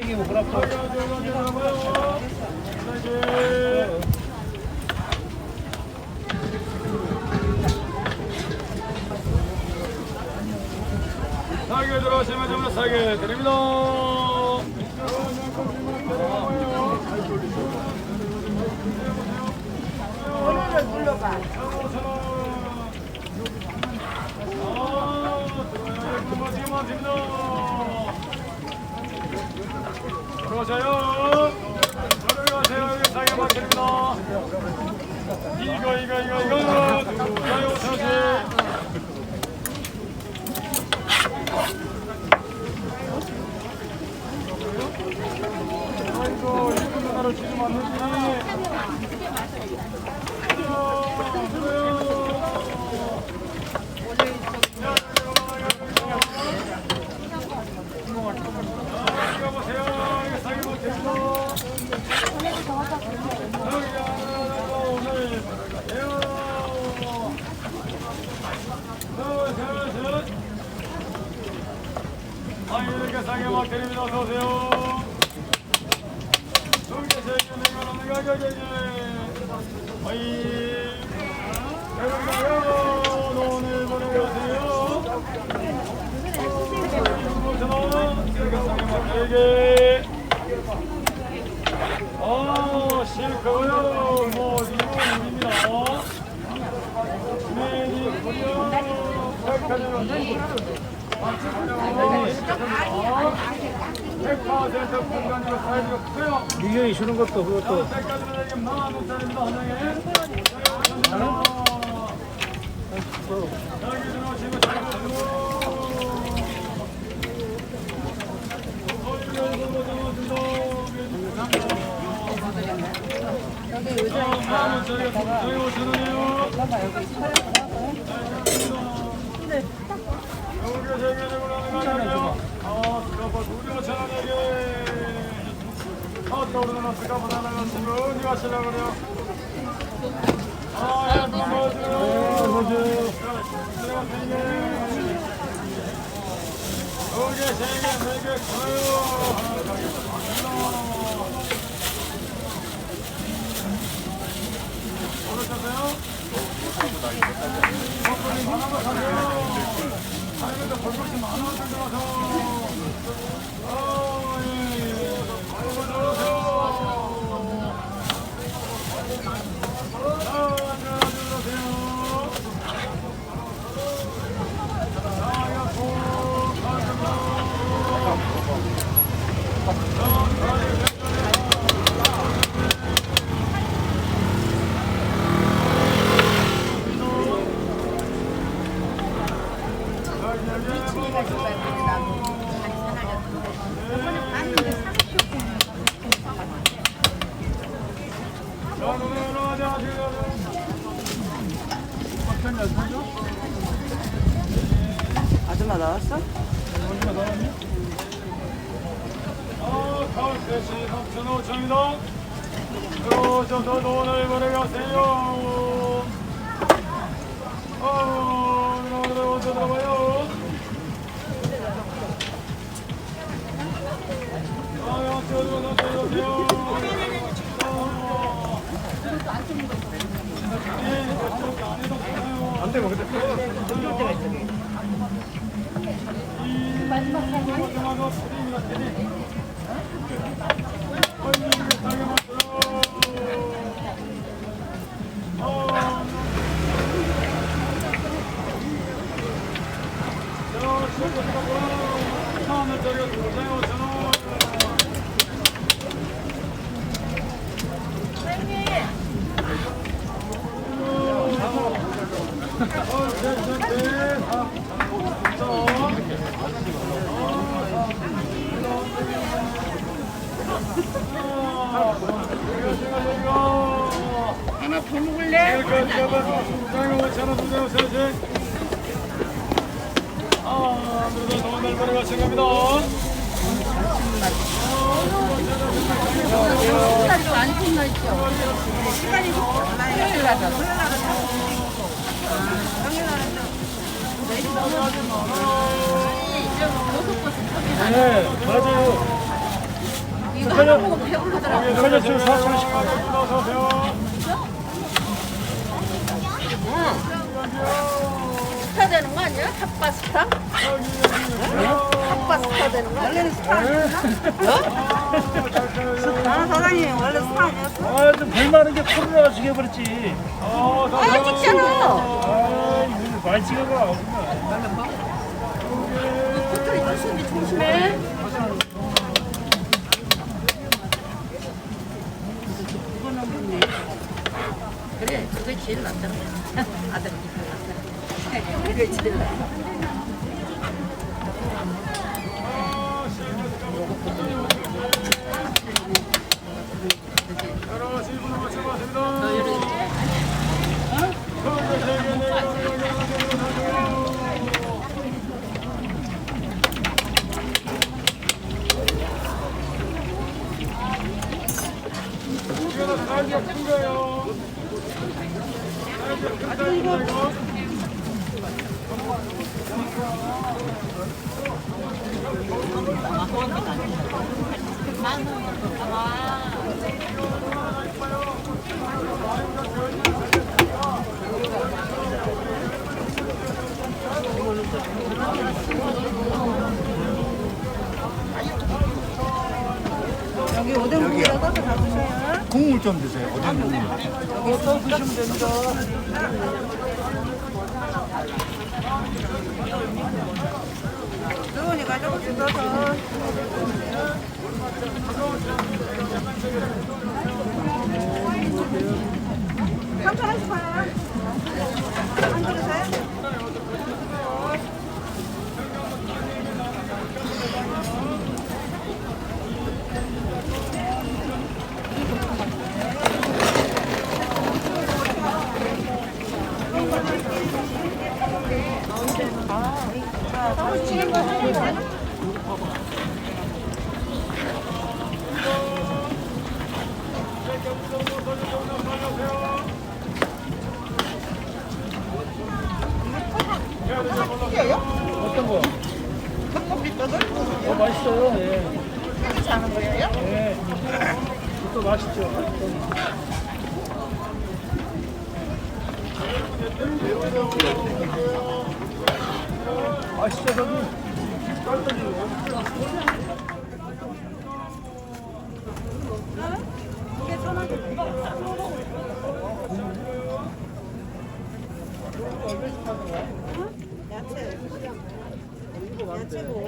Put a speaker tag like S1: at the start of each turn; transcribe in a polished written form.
S1: 이게 뭐라고?
S2: 사게 들어오시면 좀 사게 드립니다.
S3: 번호를 눌러봐.
S2: 들어오세요. 들어가세요. 여기 사게 막힙니다. 이거 누가요 사실. 아이고 이쁜 나라로 지금 왔는지. 이렇게 상해 막 드립니다. 어서오세요. 여기 세계 내가 없는 가격에 여러분들 오늘 보내가세요. 실컷요. 뭐 이분입니다. 메뉴 보려 백화점 100% 분간이고 사이즈가 크고요.
S1: 미경이 주는 것도 그것도.
S2: 색깔은 이게 15,000원입니다. 한 장에. 여기 들어오시고 잘 보시고.
S3: 여기 의자에
S2: 저희가 5,000원이에요. 여기 세계적으로 하는 거 아니에요? 스카프 우리 5,000원에게 떠오르는 스카프 하나가 지금 어디 가시려고 그래요? 예쁜 거죠. 여기 3개, 4개 커요. 오르셨어요? 먹거리 많아서 가세요. 아니 근데 벌거리 많아서 들어가서 아이고 들어오세요. 들어오세요.
S3: 아줌마 나왔어?
S2: 가을 대시 3,500원입니다. 들어오셔서 돈을 버려가세요. 어서 들어봐요. 안 되면 그때 마지막
S3: 하나 더 먹을래?
S2: 그래도 좋은 날 보내고 가신 겁니다.
S3: 시간이 많이 끝나 있죠. 시간이 토요일 나죠. 토요일 나가서 평일 나가서 4시 넘어가면
S1: 네, 맞아요.
S3: 이거 하나 먹으면 배부르더라고.
S2: 살려주세요. 4,000원씩. 어서오세요.
S3: 스타 되는 거 아니야? 핫바 스타? 핫바 스타 되는 거 아니야?
S1: 사장님 원래 스타 아니었어?
S2: 아, 좀 많은 게 코로나가 죽여버렸지.
S3: 아, 찍잖아.
S2: 아, 이거 많이 찍어봐.
S3: 포털이 조심히 조심해. 이거는 좋네. 그래, 그게 제일 낫잖아. 아들. 그게 제일 낫.
S1: 여기 오뎅국이라고 다 드셔요?
S2: 국물 좀 드세요. 어떤 국물?
S1: 여기 또 드시면 됩니다. 뜨거우니까 조금씩 떠서. 삼천 원씩 팔아요. 한 그릇에?
S2: 어떤 거? 맛있어요. 예.
S3: 이렇게 하는 거예요?
S2: 예. 또 맛있죠. 맛있죠, 저기.
S1: 야채. 야채고.